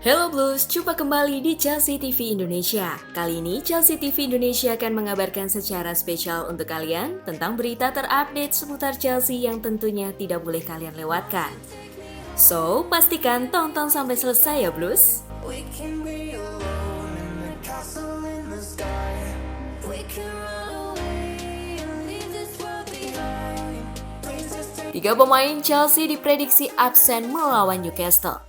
Hello Blues, jumpa kembali di Chelsea TV Indonesia. Kali ini Chelsea TV Indonesia akan mengabarkan secara spesial untuk kalian tentang berita terupdate seputar Chelsea yang tentunya tidak boleh kalian lewatkan. So, pastikan tonton sampai selesai ya Blues. Tiga pemain Chelsea diprediksi absen melawan Newcastle.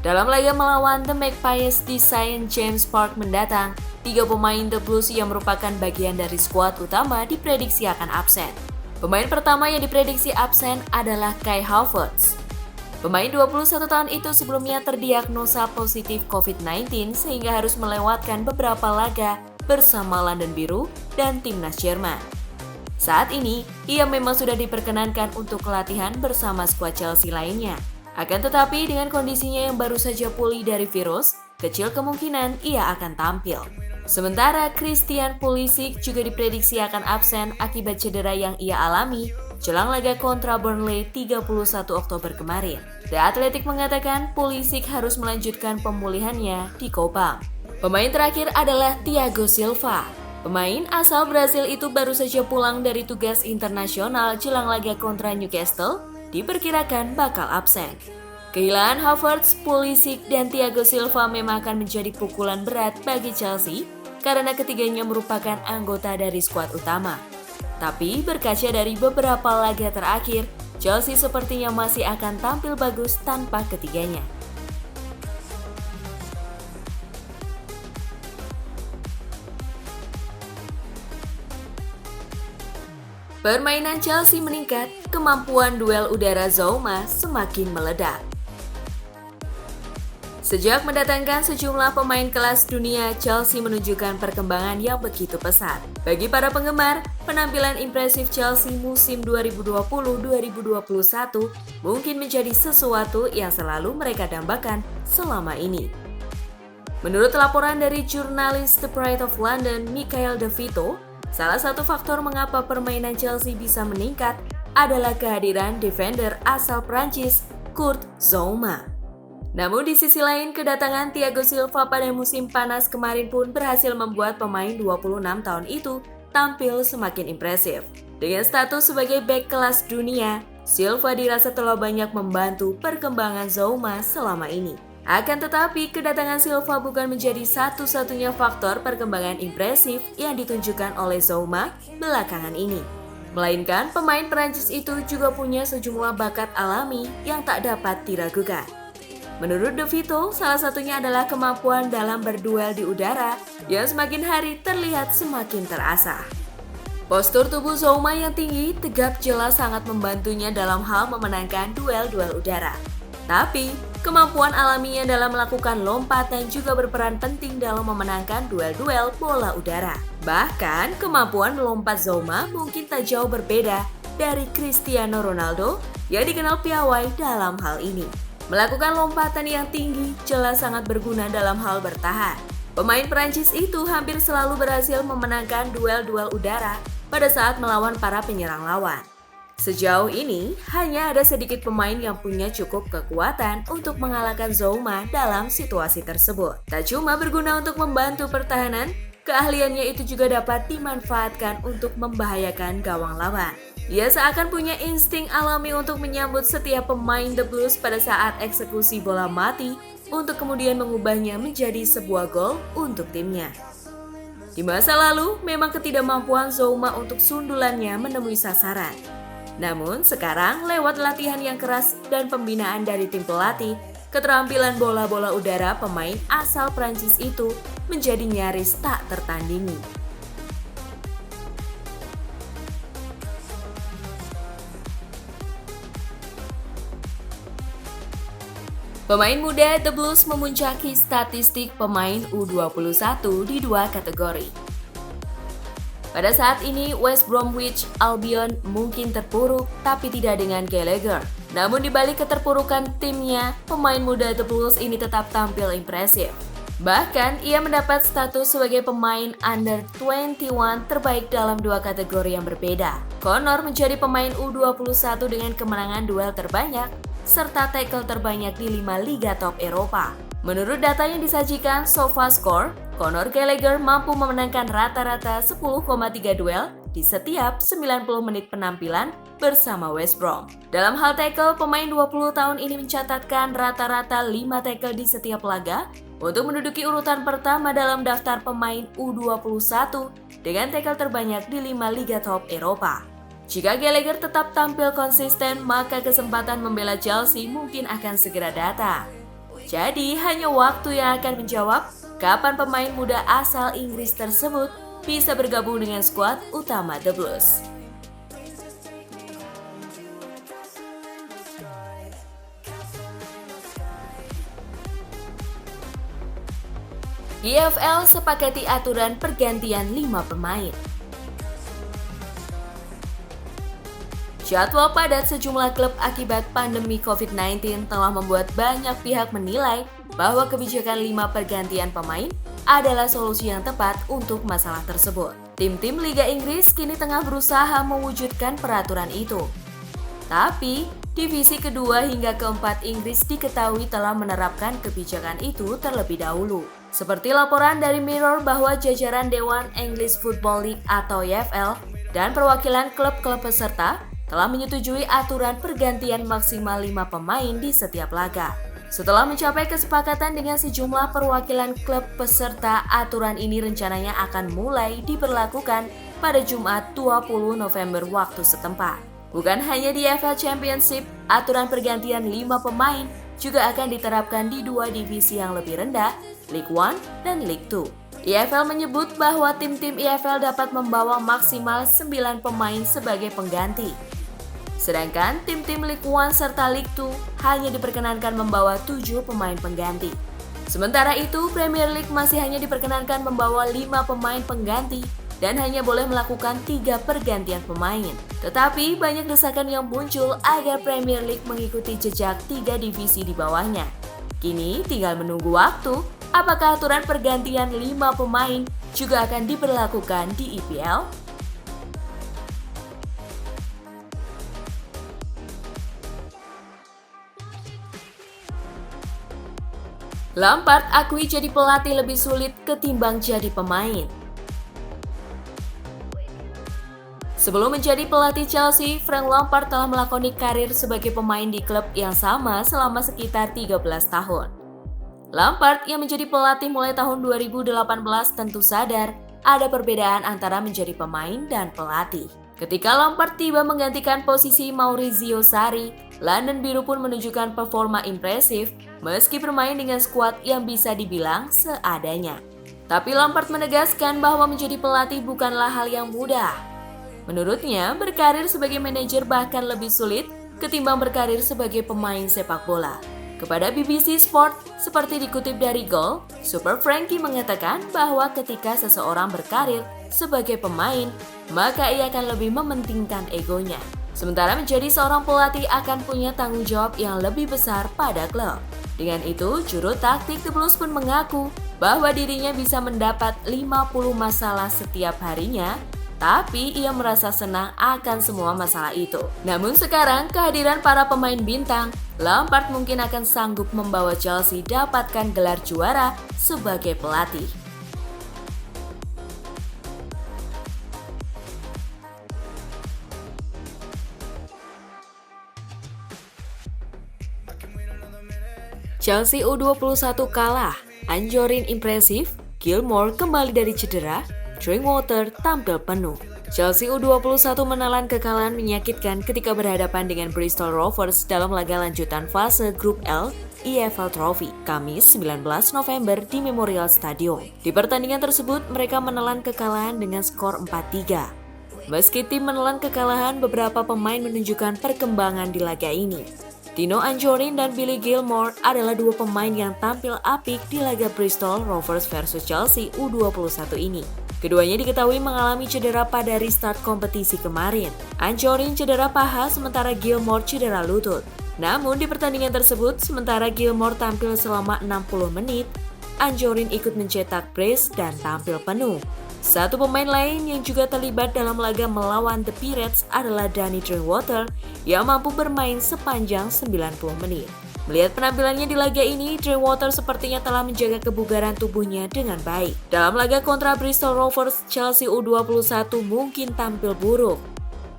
Dalam laga melawan The Magpies di St. James Park mendatang, 3 pemain The Blues yang merupakan bagian dari skuad utama diprediksi akan absen. Pemain pertama yang diprediksi absen adalah Kai Havertz. Pemain 21 tahun itu sebelumnya terdiagnosa positif COVID-19 sehingga harus melewatkan beberapa laga bersama London Biru dan timnas Jerman. Saat ini, ia memang sudah diperkenankan untuk latihan bersama skuad Chelsea lainnya. Akan tetapi dengan kondisinya yang baru saja pulih dari virus, kecil kemungkinan ia akan tampil. Sementara Christian Pulisic juga diprediksi akan absen akibat cedera yang ia alami jelang laga kontra Burnley 31 Oktober kemarin. The Athletic mengatakan Pulisic harus melanjutkan pemulihannya di Copam. Pemain terakhir adalah Thiago Silva. Pemain asal Brasil itu baru saja pulang dari tugas internasional jelang laga kontra Newcastle, diperkirakan bakal absen. Kehilangan Havertz, Pulisic, dan Thiago Silva memang akan menjadi pukulan berat bagi Chelsea karena ketiganya merupakan anggota dari skuad utama. Tapi berkaca dari beberapa laga terakhir, Chelsea sepertinya masih akan tampil bagus tanpa ketiganya. Permainan Chelsea meningkat, kemampuan duel udara Zouma semakin meledak. Sejak mendatangkan sejumlah pemain kelas dunia, Chelsea menunjukkan perkembangan yang begitu pesat. Bagi para penggemar, penampilan impresif Chelsea musim 2020-2021 mungkin menjadi sesuatu yang selalu mereka dambakan selama ini. Menurut laporan dari jurnalis The Pride of London, Michael De Vito, salah satu faktor mengapa permainan Chelsea bisa meningkat adalah kehadiran defender asal Prancis, Kurt Zouma. Namun di sisi lain, kedatangan Thiago Silva pada musim panas kemarin pun berhasil membuat pemain 26 tahun itu tampil semakin impresif. Dengan status sebagai bek kelas dunia, Silva dirasa telah banyak membantu perkembangan Zouma selama ini. Akan tetapi, kedatangan Silva bukan menjadi satu-satunya faktor perkembangan impresif yang ditunjukkan oleh Zouma belakangan ini. Melainkan, pemain Perancis itu juga punya sejumlah bakat alami yang tak dapat diragukan. Menurut De Vito, salah satunya adalah kemampuan dalam berduel di udara yang semakin hari terlihat semakin terasah. Postur tubuh Zouma yang tinggi, tegap jelas sangat membantunya dalam hal memenangkan duel-duel udara. Tapi, kemampuan alaminya dalam melakukan lompatan juga berperan penting dalam memenangkan duel-duel bola udara. Bahkan, kemampuan melompat Zouma mungkin tak jauh berbeda dari Cristiano Ronaldo yang dikenal piawai dalam hal ini. Melakukan lompatan yang tinggi jelas sangat berguna dalam hal bertahan. Pemain Perancis itu hampir selalu berhasil memenangkan duel-duel udara pada saat melawan para penyerang lawan. Sejauh ini, hanya ada sedikit pemain yang punya cukup kekuatan untuk mengalahkan Zouma dalam situasi tersebut. Tak cuma berguna untuk membantu pertahanan, keahliannya itu juga dapat dimanfaatkan untuk membahayakan gawang lawan. Ia seakan punya insting alami untuk menyambut setiap pemain The Blues pada saat eksekusi bola mati untuk kemudian mengubahnya menjadi sebuah gol untuk timnya. Di masa lalu, memang ketidakmampuan Zouma untuk sundulannya menemui sasaran. Namun sekarang lewat latihan yang keras dan pembinaan dari tim pelatih, keterampilan bola-bola udara pemain asal Prancis itu menjadi nyaris tak tertandingi. Pemain muda The Blues memuncaki statistik pemain U21 di 2 kategori. Pada saat ini, West Bromwich Albion mungkin terpuruk, tapi tidak dengan Gallagher. Namun di balik keterpurukan timnya, pemain muda The Blues ini tetap tampil impresif. Bahkan, ia mendapat status sebagai pemain under 21 terbaik dalam 2 kategori yang berbeda. Connor menjadi pemain U21 dengan kemenangan duel terbanyak, serta tackle terbanyak di 5 liga top Eropa. Menurut data yang disajikan SofaScore, Conor Gallagher mampu memenangkan rata-rata 10,3 duel di setiap 90 menit penampilan bersama West Brom. Dalam hal tackle, pemain 20 tahun ini mencatatkan rata-rata 5 tackle di setiap laga untuk menduduki urutan pertama dalam daftar pemain U21 dengan tackle terbanyak di 5 liga top Eropa. Jika Gallagher tetap tampil konsisten, maka kesempatan membela Chelsea mungkin akan segera datang. Jadi, hanya waktu yang akan menjawab kapan pemain muda asal Inggris tersebut bisa bergabung dengan skuad utama The Blues. EFL sepakati aturan pergantian 5 pemain. Jadwal padat sejumlah klub akibat pandemi COVID-19 telah membuat banyak pihak menilai bahwa kebijakan 5 pergantian pemain adalah solusi yang tepat untuk masalah tersebut. Tim-tim Liga Inggris kini tengah berusaha mewujudkan peraturan itu. Tapi, divisi kedua hingga keempat Inggris diketahui telah menerapkan kebijakan itu terlebih dahulu. Seperti laporan dari Mirror bahwa jajaran Dewan English Football League atau EFL dan perwakilan klub-klub peserta telah menyetujui aturan pergantian maksimal 5 pemain di setiap laga. Setelah mencapai kesepakatan dengan sejumlah perwakilan klub peserta, aturan ini rencananya akan mulai diberlakukan pada Jumat 20 November waktu setempat. Bukan hanya di EFL Championship, aturan pergantian 5 pemain juga akan diterapkan di 2 divisi yang lebih rendah, League One dan League Two. EFL menyebut bahwa tim-tim EFL dapat membawa maksimal 9 pemain sebagai pengganti. Sedangkan tim-tim League One serta League Two hanya diperkenankan membawa 7 pemain pengganti. Sementara itu, Premier League masih hanya diperkenankan membawa 5 pemain pengganti dan hanya boleh melakukan 3 pergantian pemain. Tetapi banyak desakan yang muncul agar Premier League mengikuti jejak 3 divisi di bawahnya. Kini tinggal menunggu waktu, apakah aturan pergantian 5 pemain juga akan diberlakukan di EPL? Lampard akui jadi pelatih lebih sulit ketimbang jadi pemain. Sebelum menjadi pelatih Chelsea, Frank Lampard telah melakoni karir sebagai pemain di klub yang sama selama sekitar 13 tahun. Lampard yang menjadi pelatih mulai tahun 2018 tentu sadar ada perbedaan antara menjadi pemain dan pelatih. Ketika Lampard tiba menggantikan posisi Maurizio Sarri, London Biru pun menunjukkan performa impresif meski bermain dengan skuad yang bisa dibilang seadanya. Tapi Lampard menegaskan bahwa menjadi pelatih bukanlah hal yang mudah. Menurutnya, berkarir sebagai manajer bahkan lebih sulit ketimbang berkarir sebagai pemain sepak bola. Kepada BBC Sport, seperti dikutip dari Goal, Super Frankie mengatakan bahwa ketika seseorang berkarir sebagai pemain, maka ia akan lebih mementingkan egonya. Sementara menjadi seorang pelatih akan punya tanggung jawab yang lebih besar pada klub. Dengan itu, juru taktik The Blues pun mengaku bahwa dirinya bisa mendapat 50 masalah setiap harinya, tapi ia merasa senang akan semua masalah itu. Namun sekarang, kehadiran para pemain bintang, Lampard mungkin akan sanggup membawa Chelsea dapatkan gelar juara sebagai pelatih. Chelsea U21 kalah, Anjorin impresif, Gilmour kembali dari cedera, Drinkwater tampil penuh. Chelsea U21 menelan kekalahan menyakitkan ketika berhadapan dengan Bristol Rovers dalam laga lanjutan fase Grup L EFL Trophy, Kamis 19 November di Memorial Stadium. Di pertandingan tersebut, mereka menelan kekalahan dengan skor 4-3. Meski tim menelan kekalahan, beberapa pemain menunjukkan perkembangan di laga ini. Tino Anjorin dan Billy Gilmour adalah dua pemain yang tampil apik di laga Bristol Rovers versus Chelsea U21 ini. Keduanya diketahui mengalami cedera pada restart kompetisi kemarin. Anjorin cedera paha sementara Gilmour cedera lutut. Namun di pertandingan tersebut, sementara Gilmour tampil selama 60 menit, Anjorin ikut mencetak brace dan tampil penuh. Satu pemain lain yang juga terlibat dalam laga melawan The Pirates adalah Danny Drinkwater yang mampu bermain sepanjang 90 menit. Melihat penampilannya di laga ini, Drinkwater sepertinya telah menjaga kebugaran tubuhnya dengan baik. Dalam laga kontra Bristol Rovers, Chelsea U21 mungkin tampil buruk.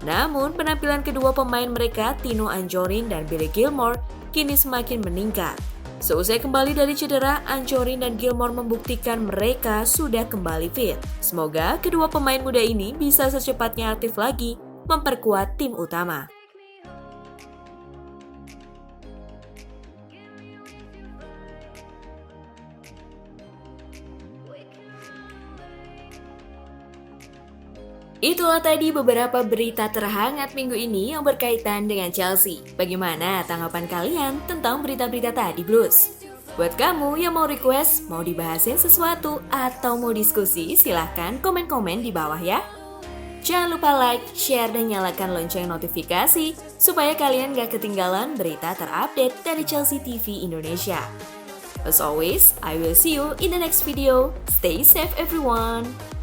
Namun, penampilan kedua pemain mereka, Tino Anjorin dan Billy Gilmore, kini semakin meningkat. Seusai kembali dari cedera, Anjorin dan Gilmore membuktikan mereka sudah kembali fit. Semoga kedua pemain muda ini bisa secepatnya aktif lagi memperkuat tim utama. Itulah tadi beberapa berita terhangat minggu ini yang berkaitan dengan Chelsea. Bagaimana tanggapan kalian tentang berita-berita tadi, Blues? Buat kamu yang mau request, mau dibahasin sesuatu, atau mau diskusi, silahkan komen-komen di bawah ya. Jangan lupa like, share, dan nyalakan lonceng notifikasi supaya kalian gak ketinggalan berita terupdate dari Chelsea TV Indonesia. As always, I will see you in the next video. Stay safe everyone!